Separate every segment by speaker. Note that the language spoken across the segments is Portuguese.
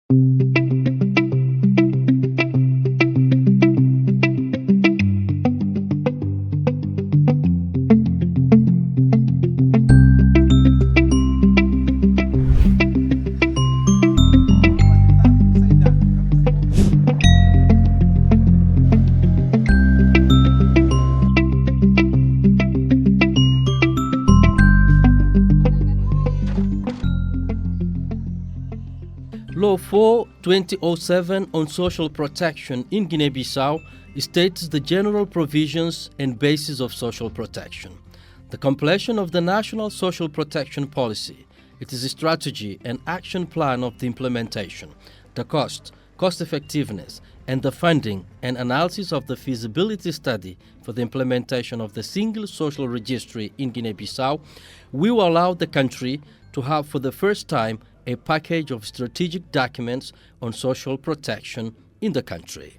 Speaker 1: Law 4/2007 on social protection in Guinea Bissau states the general provisions and basis of social protection. The completion of the National Social Protection Policy, it is a strategy and action plan of the implementation, the cost effectiveness, and the funding and analysis of the feasibility study for the implementation of the single social registry in Guinea-Bissau will allow the country to have for the first time a package of strategic documents on social protection in the country.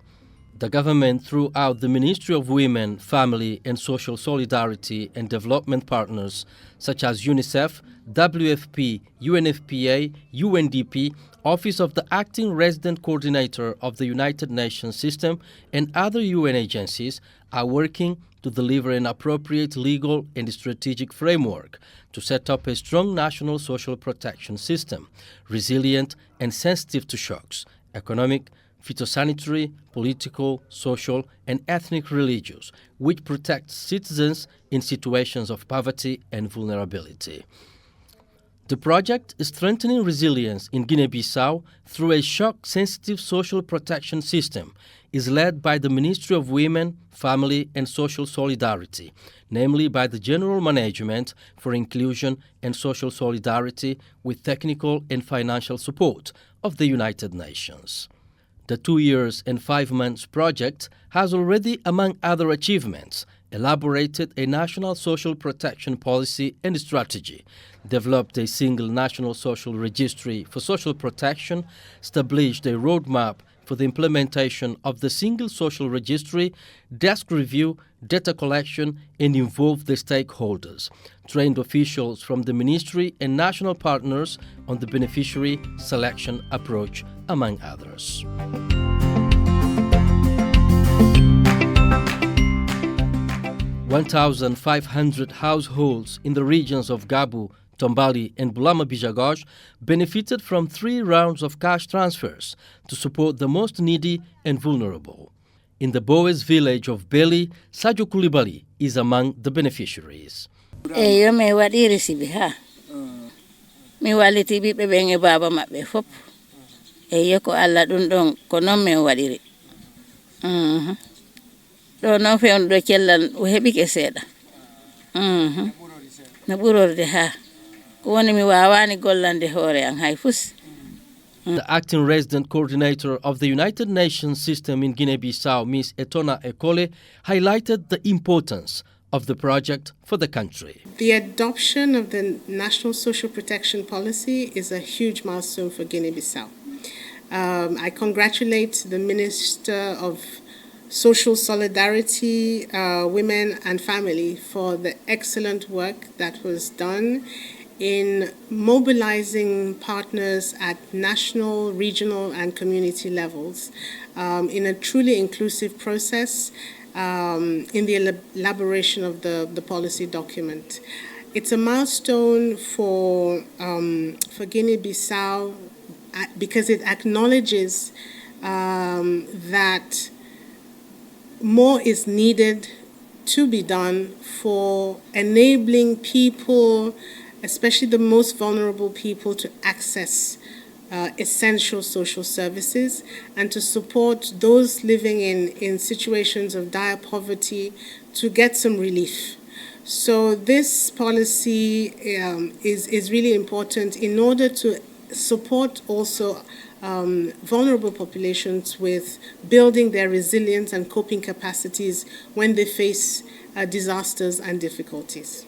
Speaker 1: The government, throughout the Ministry of Women, Family and Social Solidarity and Development partners such as UNICEF, WFP, UNFPA, UNDP, Office of the Acting Resident Coordinator of the United Nations System, and other UN agencies, are working to deliver an appropriate legal and strategic framework to set up a strong national social protection system, resilient and sensitive to shocks, economic, phytosanitary, political, social, and ethnic religious, which protects citizens in situations of poverty and vulnerability. The project is strengthening resilience in Guinea-Bissau through a shock-sensitive social protection system, is led by the Ministry of Women, Family and Social Solidarity, namely by the General Management for Inclusion and Social Solidarity with technical and financial support of the United Nations. The 2 years and 5 months project has already, among other achievements, elaborated a national social protection policy and strategy, developed a single national social registry for social protection, established a roadmap for the implementation of the single social registry, desk review, data collection, and involved the stakeholders, trained officials from the ministry and national partners on the beneficiary selection approach, among others. (1,500 households in the regions of Gabu, Tombali and Bulama Bijagoj benefited from 3 rounds of cash transfers to support the most needy and vulnerable. In the Boes village of Beli, Sadio Koulibaly is among the beneficiaries.
Speaker 2: Eyo me waɗi recibi ha. Mi walliti ɓiɓɓe ɓen e baba maɓɓe fof. Eyo ko Allah ɗum ɗon ko non min waɗiri. Ɗo noon fewnuɗo cellal o heɓike seeɗa. No ɓurorde ha.
Speaker 1: The acting resident coordinator of the United Nations system in Guinea-Bissau, Ms. Etona Ekole, highlighted the importance of the project for the country.
Speaker 3: The adoption of the National Social Protection Policy is a huge milestone for Guinea-Bissau. I congratulate the Minister of Social Solidarity, Women and Family for the excellent work that was done in mobilizing partners at national, regional, and community levels in a truly inclusive process in the elaboration of the policy document. It's a milestone for Guinea-Bissau because it acknowledges that more is needed to be done for enabling people, especially the most vulnerable people, to access essential social services and to support those living in situations of dire poverty to get some relief. So this policy is really important in order to support also vulnerable populations with building their resilience and coping capacities when they face disasters and difficulties.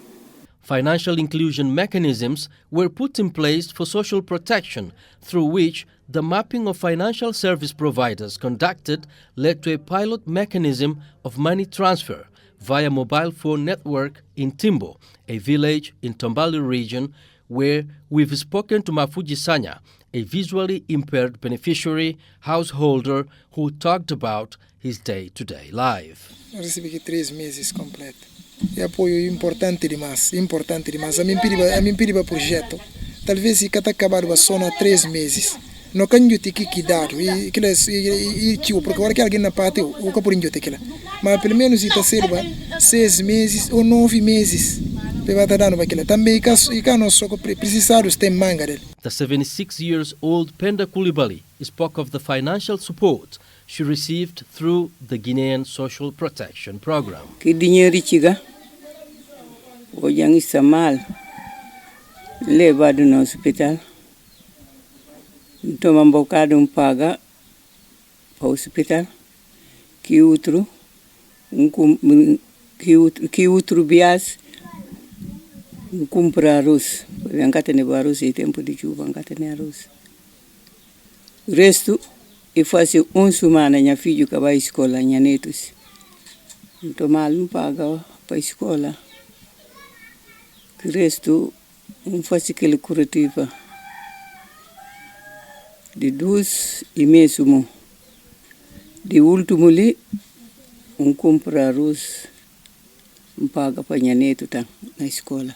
Speaker 1: Financial inclusion mechanisms were put in place for social protection, through which the mapping of financial service providers conducted led to a pilot mechanism of money transfer via mobile phone network in Timbo, a village in Tombali region, where we've spoken to Mafuji Sanya, a visually impaired beneficiary householder who talked about his day-to-day life.
Speaker 4: Eu recebi 3 meses completo. E apoio importante demais, importante demais. A mim pediu projeto. Talvez se cata acabar só na 3 meses. Não canho te que dar e tio porque agora que alguém na parte o que por injo te mas pelo menos está serva 6 meses ou 9 meses para estar dando aquilo também e cá nós só precisamos ter manga dele.
Speaker 1: The 76-year-old Penda Coulibaly spoke of the financial support she received through the Guinean Social Protection Program.
Speaker 5: Que dinheiro chiga o yang está mal levado no hospital. Toma um bocado paga para o hospital, que outro bias compra arroz, vem cá ter arroz e tempo de chuva, vem cá ter arroz. O resto e faz semana minha filho que vai à escola, minha netos. Toma paga para a escola. O resto faz aquele curativa. De 2 mesmo. De último ali, compra arroz, paga para minha neto na escola.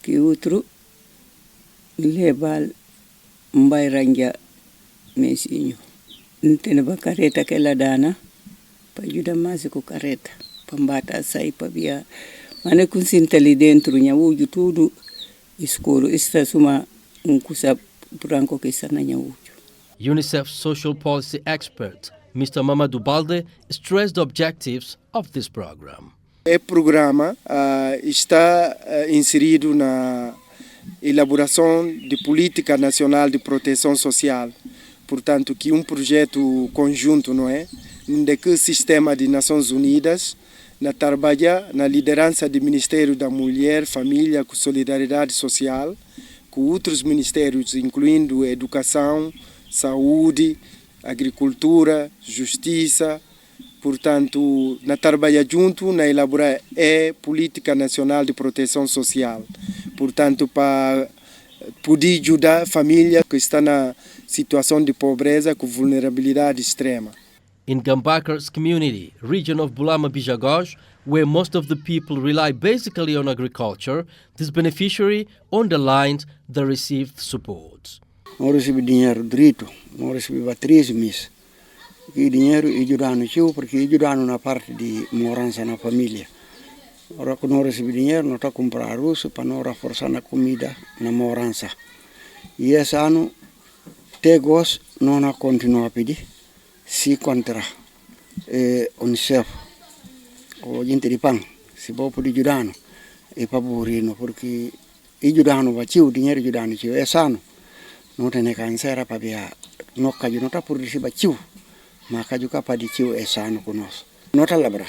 Speaker 5: Que outro leva vai arranjar mesinho. Não tem uma carreta que ela dá, para ajudar mais com a carreta, para bater sair para via. Mas não consinta ali dentro, minha ujo tudo escuro. Está uma coisa branco que está na minha ujo.
Speaker 1: UNICEF social policy expert Mr. Mamadou Balde stressed the objectives of this program.
Speaker 6: O programa está inserido na elaboração de política nacional de proteção social. Portanto, que projeto conjunto, não é? De que o sistema de Nações Unidas trabalha na liderança do Ministério da Mulher, Família e Solidariedade Social, com outros ministérios, incluindo Educação, Saúde, Agricultura, Justiça. Portanto, trabalha junto na elaborar Política Nacional de Proteção Social. Portanto, para poder ajudar a família que está na situação de pobreza com vulnerabilidade extrema.
Speaker 1: In Gambakar's community, region of Bulama-Bijagoj, where most of the people rely basically on agriculture, this beneficiary underlined the received support.
Speaker 7: Não recebi dinheiro direito, não recebi 3 meses. E dinheiro ajudando tio, porque ajudando na parte de morança na família. Ora que não recebi dinheiro, não está comprar arroz para não reforçar na comida na morança. E esse ano, até agosto, não continua a pedir. Se contra UNICEF, o gente de pão, se pode poder ajudar, é para burrino, porque ajudando vai tio, dinheiro ajudando tio, esse ano, não tem câncer para ver, não caju não está por receber tio, mas caju capaz de tio esse ano conosco. Não está labra,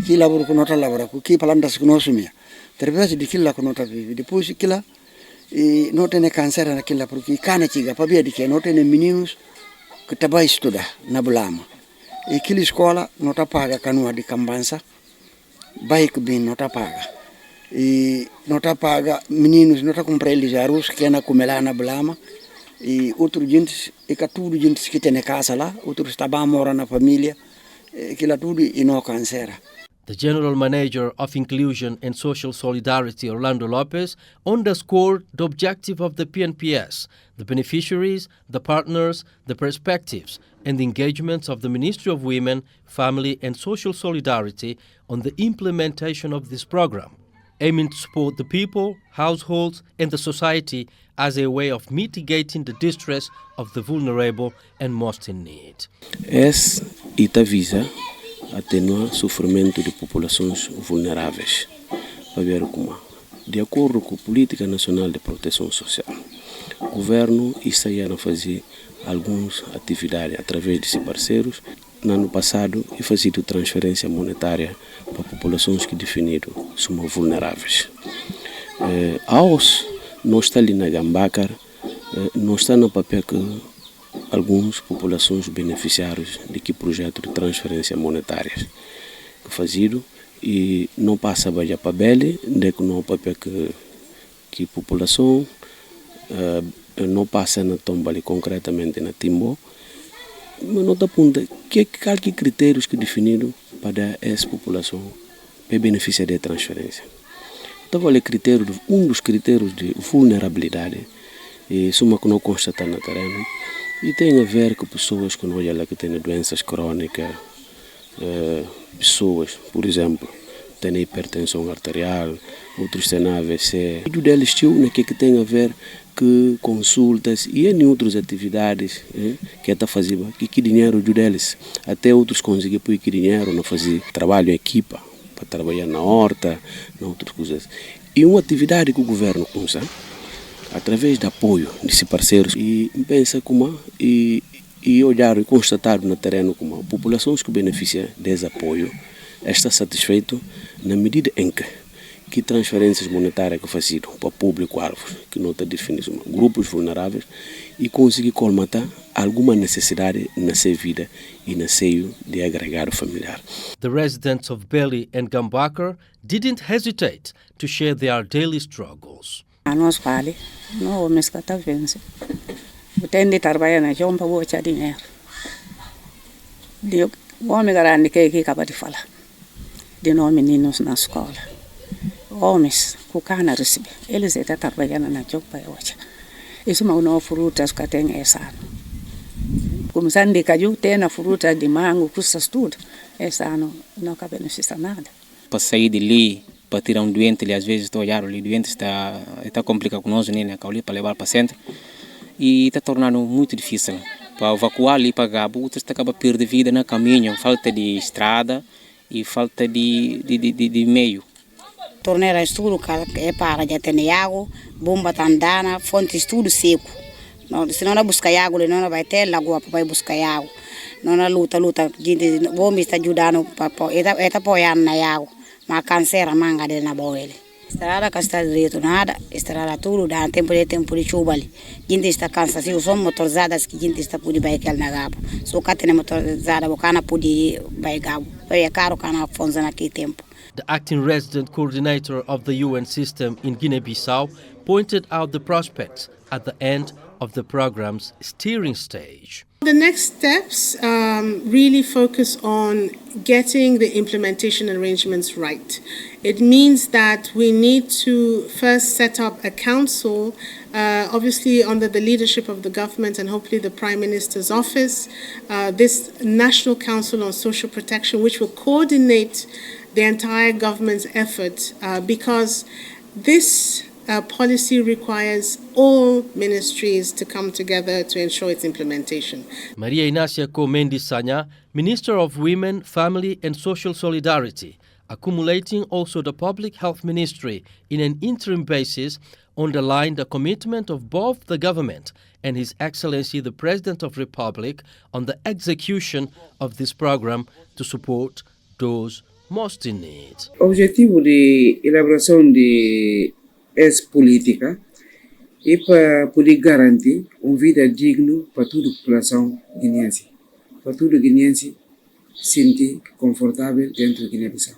Speaker 7: que labra não está labra, que palandas conosco minha, através de aquilo que não está vivo, depois aquilo e não tem câncer naquilo porque cana chiga para ver de que não tem meninos que trabalham estudar na Bulama. E aquela escola não está paga canoa de cambança, bike bem não está paga. E não está paga meninos, não está comprando eles arroz que é na comer lá na Bulama. E outros gente, e que tudo gente que tem na casa lá, outros está bem morando na família, que lá tudo e não cancera.
Speaker 1: The General Manager of Inclusion and Social Solidarity, Orlando Lopez, underscored the objective of the PNPS, the beneficiaries, the partners, the perspectives, and the engagements of the Ministry of Women, Family and Social Solidarity on the implementation of this program, aiming to support the people, households, and the society as a way of mitigating the distress of the vulnerable and most in need.
Speaker 8: Esta visa atenuar o sofrimento de populações vulneráveis. De acordo com a Política Nacional de Proteção Social, o governo está a fazer algumas atividades através de seus parceiros. No ano passado, e fazido transferência monetária para populações que definiram são vulneráveis. Nós estamos ali na Gambakar, nós estamos no papel que algumas populações beneficiários de que projeto de transferência monetárias que fazido e não passa a para Bele, de que não papel que população não passa na tomba ali concretamente na Timbo, mas nota aponta que critérios que definiram para essa população para beneficiar da transferência. Então, um dos critérios de vulnerabilidade, e suma que não constata no terreno, e tem a ver com pessoas que não olham lá que têm doenças crônicas, pessoas, por exemplo, têm hipertensão arterial, outros têm AVC. E deles que tem a ver com consultas e em outras atividades que está fazendo, que dinheiro deles, até outros conseguem pôr que dinheiro não fazer trabalho em equipa, para trabalhar na horta, em outras coisas. E uma atividade que o governo usa, através de apoio desses parceiros, e pensa como e olhar e constatar no terreno como a população que beneficia desse apoio está satisfeito na medida em que transferências monetárias que fazem para o público-alvo, que não está definido, grupos vulneráveis, e conseguir colmatar alguma necessidade na sua vida e na seio de agregar familiar.
Speaker 1: The residents of Beli and Gambakar didn't hesitate to share their daily struggles.
Speaker 2: Nós vale, não homens que tá vendo. Pretende trabalhar na jomba vou te dinheiro. O homem grande que acaba de falar. De nós meninos na escola. Homens que cana receber, eles estão trabalhando na jomba hoje. Isso mas não frutas que tem essa. Como sande caju tem na fruta de mango, custa tudo. Essa não acaba não precisa nada.
Speaker 9: Para sair de ali, para tirar um doente, ali, às vezes estou a olhar, o doente está complicado com nós, né, para levar para o centro. E está tornando muito difícil. Para evacuar ali para Gabo, outros acabam perdendo vida no caminho, falta de estrada e falta de meio.
Speaker 10: Torneira estudo é para já ter água, bomba tandana, fonte estudo seco. Se não busca água, não vai ter lagoa para buscar água. Não luta, gente, vamos estar ajudando para está apoiando na água, mas câncer a manga dele na boa ele. Estrada que está direito nada, estrada tudo, dá tempo de chuva ali. Gente está cansada, se são motorizadas que gente está por baixo na Gabo. Só que tem motorizada, o cana pode baixo Gabo. É caro cana fonza naquele tempo.
Speaker 1: The acting resident coordinator of the UN system in Guinea Bissau pointed out the prospects at the end of the program's steering stage.
Speaker 3: The next steps really focus on getting the implementation arrangements right. It means that we need to first set up a council, obviously under the leadership of the government and hopefully the Prime Minister's office, this National Council on Social Protection, which will coordinate the entire government's effort because this policy requires all ministries to come together to ensure its implementation.
Speaker 1: Maria Inácia Comendi Sanya, Minister of Women, Family and Social Solidarity, accumulating also the Public Health Ministry in an interim basis, underlined the commitment of both the government and His Excellency the President of the Republic on the execution of this program to support those most in need.
Speaker 11: Objetivo de elaboração de essa política é para poder garantir uma vida digna para toda a população guineense. Para todo guineense se sentir confortável dentro da Guiné-Bissau.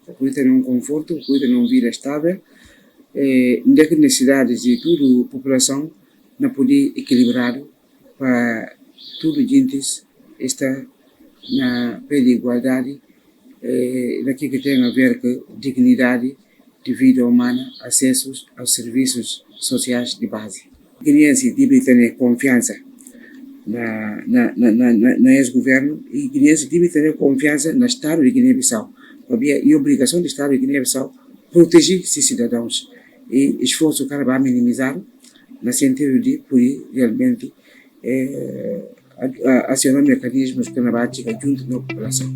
Speaker 11: Para poder ter conforto, para poder ter uma vida estável, das necessidades de toda a população, não poder equilibrar para toda a gente estar na pé de igualdade, naquilo que tem a ver com dignidade de vida humana, acessos aos serviços sociais de base. O guineense deve ter confiança no ex-governo e o guineense deve ter confiança no Estado de Guiné-Bissau. E a obrigação do Estado de Guiné-Bissau proteger esses cidadãos e esforço que vai minimizar no sentido de poder realmente acionar mecanismos que não batem junto da população.